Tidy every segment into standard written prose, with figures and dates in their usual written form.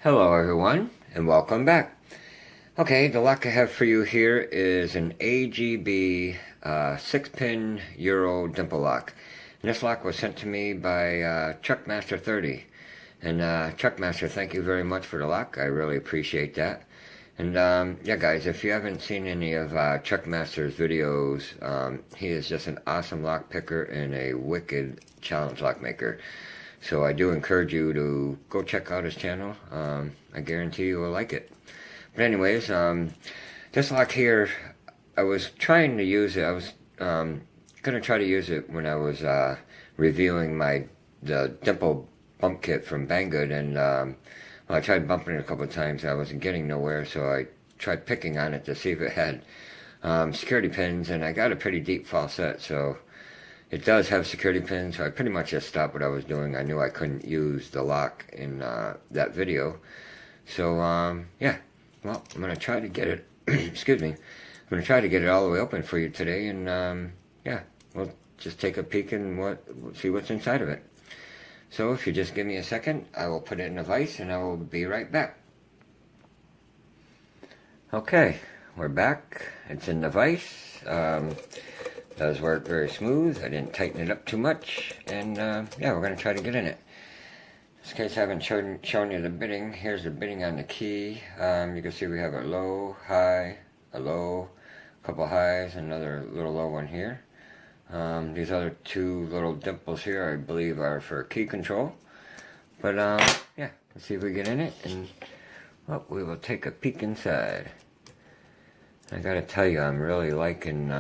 Hello everyone, and welcome back. Okay, the lock I have for you here is an AGB 6-pin Euro dimple lock. And this lock was sent to me by Trekmaster30. And Trekmaster, thank you very much for the lock. I really appreciate that. And yeah guys, if you haven't seen any of Trekmaster's videos, he is just an awesome lock picker and a wicked challenge lock maker. So I do encourage you to go check out his channel. I guarantee you will like it. But anyways, this lock here, I was trying to use it. I was going to try to use it when I was reviewing the dimple bump kit from Banggood. And well, I tried bumping it a couple of times. I wasn't getting nowhere, so I tried picking on it to see if it had security pins. And I got a pretty deep falset, so it does have security pins, so I pretty much just stopped what I was doing. I knew I couldn't use the lock in that video. So, yeah. Well, I'm going to try to get it, excuse me, I'm going to try to get it all the way open for you today, and, yeah, we'll just take a peek and see what's inside of it. So, if you just give me a second, I will put it in a vise, and I will be right back. Okay, we're back. It's in the vise. Does work very smooth. I didn't tighten it up too much, and yeah, we're going to try to get in it. In this case, I haven't shown you the bitting. Here's the bitting on the key. You can see we have a low, high, a low, a couple highs, another little low one here. These other two little dimples here, I believe, are for key control. But yeah, let's see if we get in it, and well, we will take a peek inside. I gotta tell you, I'm really liking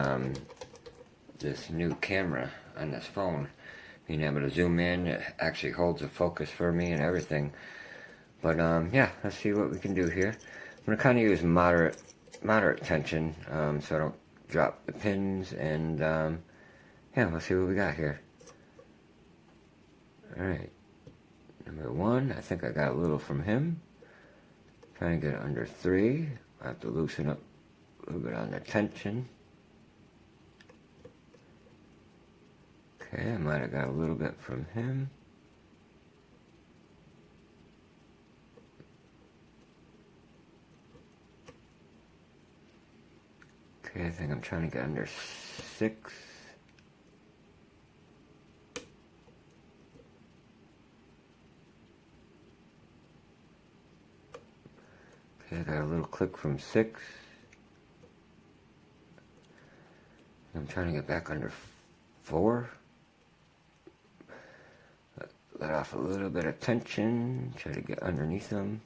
this new camera on this phone. Being able to zoom in, it actually holds the focus for me and everything. But yeah, let's see what we can do here. I'm gonna kind of use moderate tension, so I don't drop the pins. And yeah, let's see what we got here. All right, number one. I think I got a little from him. Trying to get it under 3. I have to loosen up a little bit on the tension. Okay, I might have got a little bit from him. Okay, I think I'm trying to get under 6. Okay, I got a little click from 6. I'm trying to get back under 4. Let off a little bit of tension, try to get underneath them.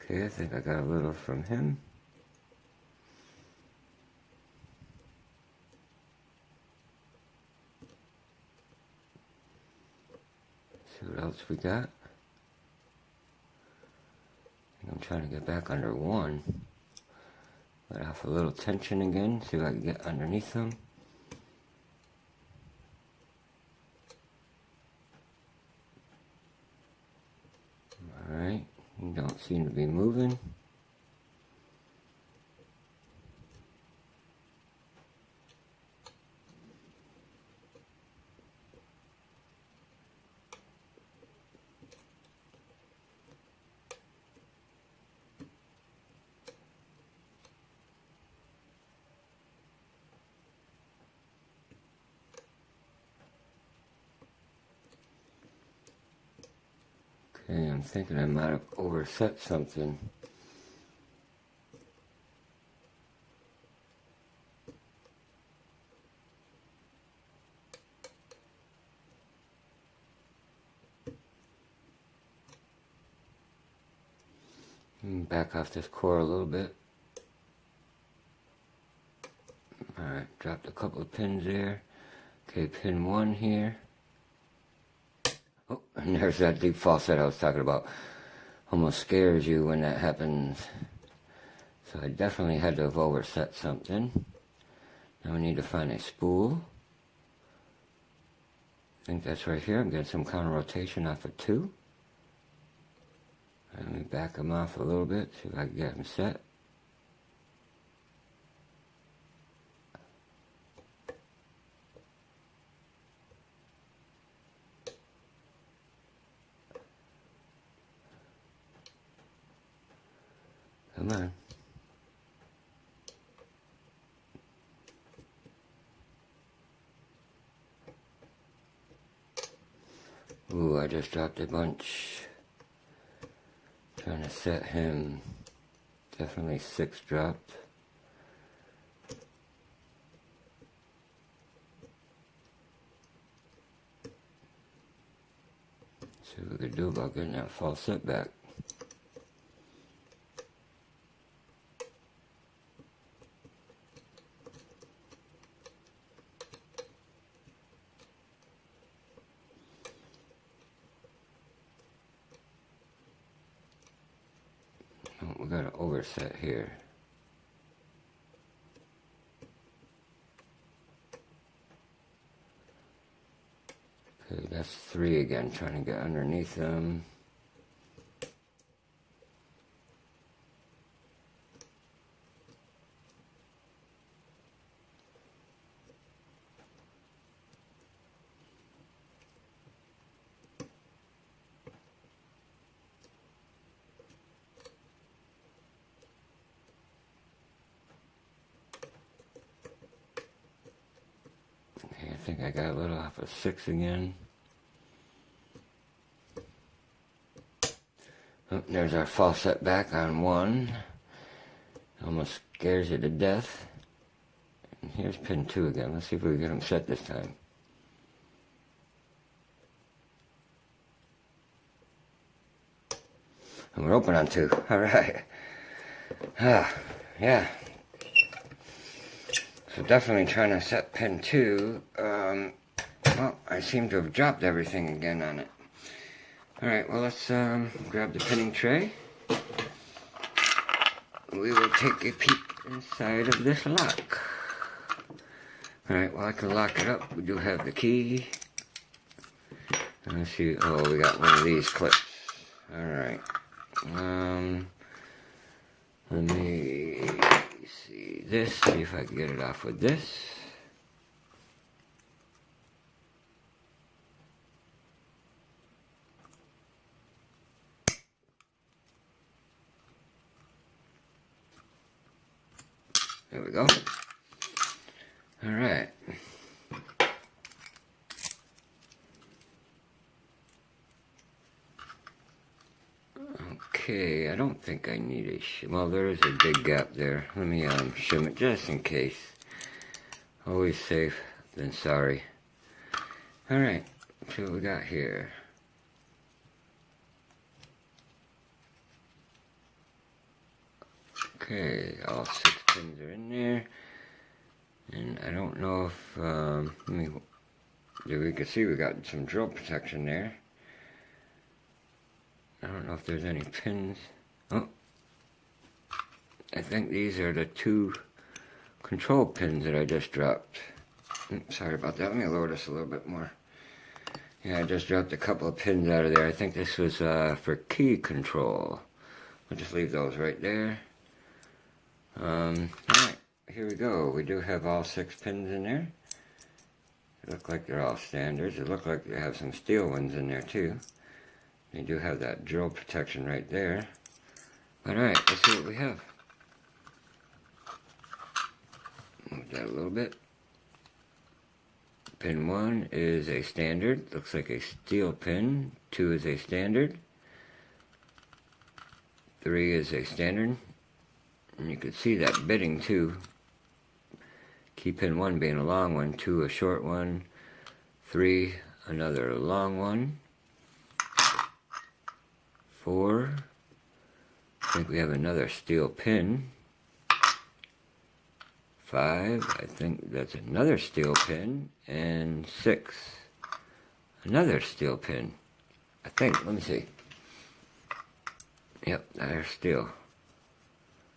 Okay, I think I got a little from him. See what else we got. I'm trying to get back under 1. Let off a little tension again, see if I can get underneath them. Alright, you don't seem to be moving. Okay, I'm thinking I might have overset something. Back off this core a little bit. Alright, dropped a couple of pins there. Okay, pin 1 here. Oh, and there's that deep falset I was talking about. Almost scares you when that happens. So I definitely had to have overset something. Now we need to find a spool. I think that's right here. I'm getting some counter rotation off of 2. Let me back them off a little bit, see if I can get them set. Come on. Ooh, I just dropped a bunch. Trying to set him. Definitely 6 dropped. See what we could do about getting that false set back. Oh, we got an overset here. Okay, that's 3 again, trying to get underneath them. Okay, I think I got a little off of 6 again. Oh, there's our false set back on 1. Almost scares you to death. And here's pin 2 again. Let's see if we can get him set this time. And we're open on 2. Alright. Yeah. So definitely trying to set pin 2. Well, I seem to have dropped everything again on it. Alright, well let's grab the pinning tray. We will take a peek inside of this lock. Alright, well I can lock it up. We do have the key. Let's see, oh, we got one of these clips. Alright. Let me see this, see if I can get it off with this. There we go. Alright. Okay, I don't think I need a well, there is a big gap there. Let me shim it just in case. Always safe than sorry. Alright, let's see what we got here. Okay, all 6 pins are in there. And I don't know if, we can see we got some drill protection there. I don't know if there's any pins. Oh, I think these are the 2 control pins that I just dropped. Sorry about that. Let me lower this a little bit more. Yeah, I just dropped a couple of pins out of there. I think this was for key control. I'll just leave those right there. Alright, here we go. We do have all 6 pins in there. They look like they're all standards. It looks like they have some steel ones in there too. They do have that drill protection right there. Alright, let's see what we have. Move that a little bit. Pin 1 is a standard. Looks like a steel pin. 2 is a standard. 3 is a standard. And you can see that bitting too. Key pin 1 being a long one. 2 a short one. 3 another long one. 4, I think we have another steel pin. 5, I think that's another steel pin. And 6, another steel pin. I think, let me see. Yep, they're steel.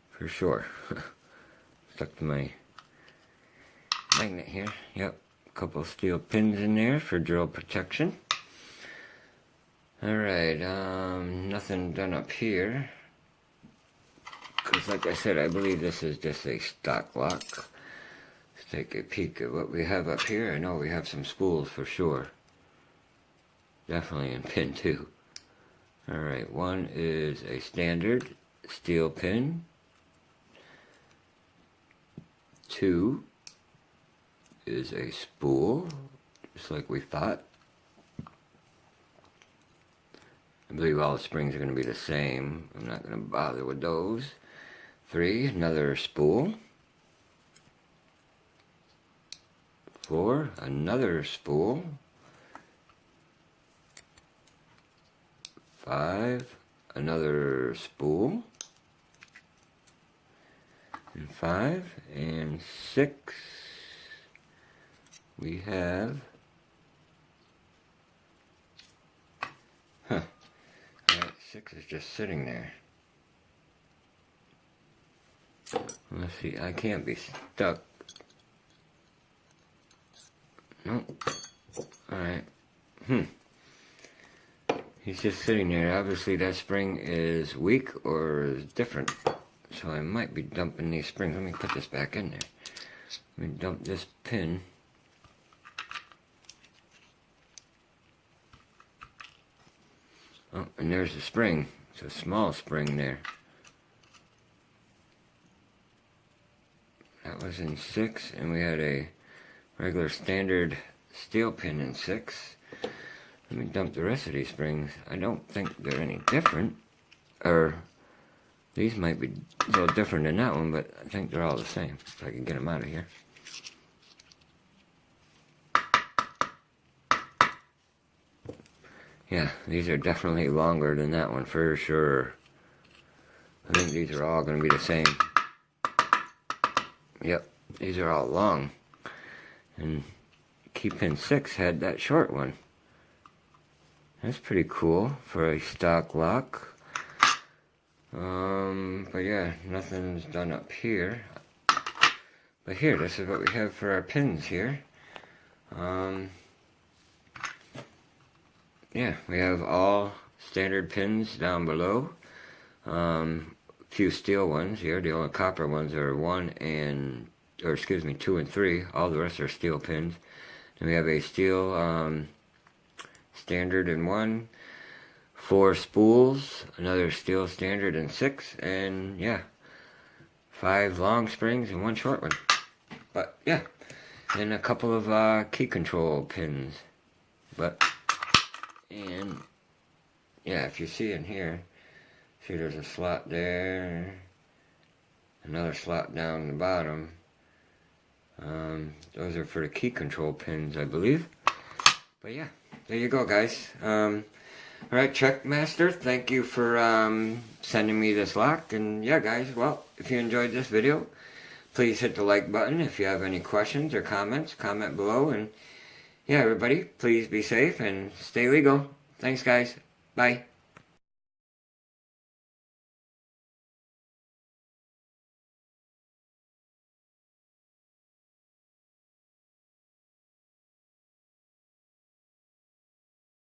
For sure. Stuck to my magnet here. Yep, a couple steel pins in there for drill protection. Alright, nothing done up here. Because like I said, I believe this is just a stock lock. Let's take a peek at what we have up here. I know we have some spools for sure. Definitely in pin 2. Alright, 1 is a standard steel pin. 2 is a spool, just like we thought. I believe all the springs are going to be the same. I'm not going to bother with those. 3, another spool. 4, another spool. 5, another spool. And 5 and 6, we have, Alright, 6 is just sitting there. Let's see, I can't be stuck. Nope. Alright. He's just sitting there. Obviously that spring is weak or is different. So I might be dumping these springs. Let me put this back in there. Let me dump this pin. Oh, and there's the spring. It's a small spring there. That was in 6, and we had a regular standard steel pin in 6. Let me dump the rest of these springs. I don't think they're any different. Or, these might be a little different than that one, but I think they're all the same. If I can get them out of here. Yeah, these are definitely longer than that one for sure. I think these are all going to be the same. Yep, these are all long. And key pin 6 had that short one. That's pretty cool for a stock lock. But yeah, nothing's done up here. But here, this is what we have for our pins here. Yeah, we have all standard pins down below. Few steel ones here. The only copper ones are 2 and 3. All the rest are steel pins. Then we have a steel standard in 1. 4 spools, another steel standard in 6, and yeah, 5 long springs and 1 short one. But yeah, and a couple of key control pins. And yeah, if you see in here, see there's a slot there, another slot down the bottom. Those are for the key control pins, I believe. But yeah, there you go, guys. Alright, Trekmaster, thank you for sending me this lock. And yeah, guys, well, if you enjoyed this video, please hit the like button. If you have any questions or comments, comment below. And yeah, everybody, please be safe and stay legal. Thanks, guys. Bye.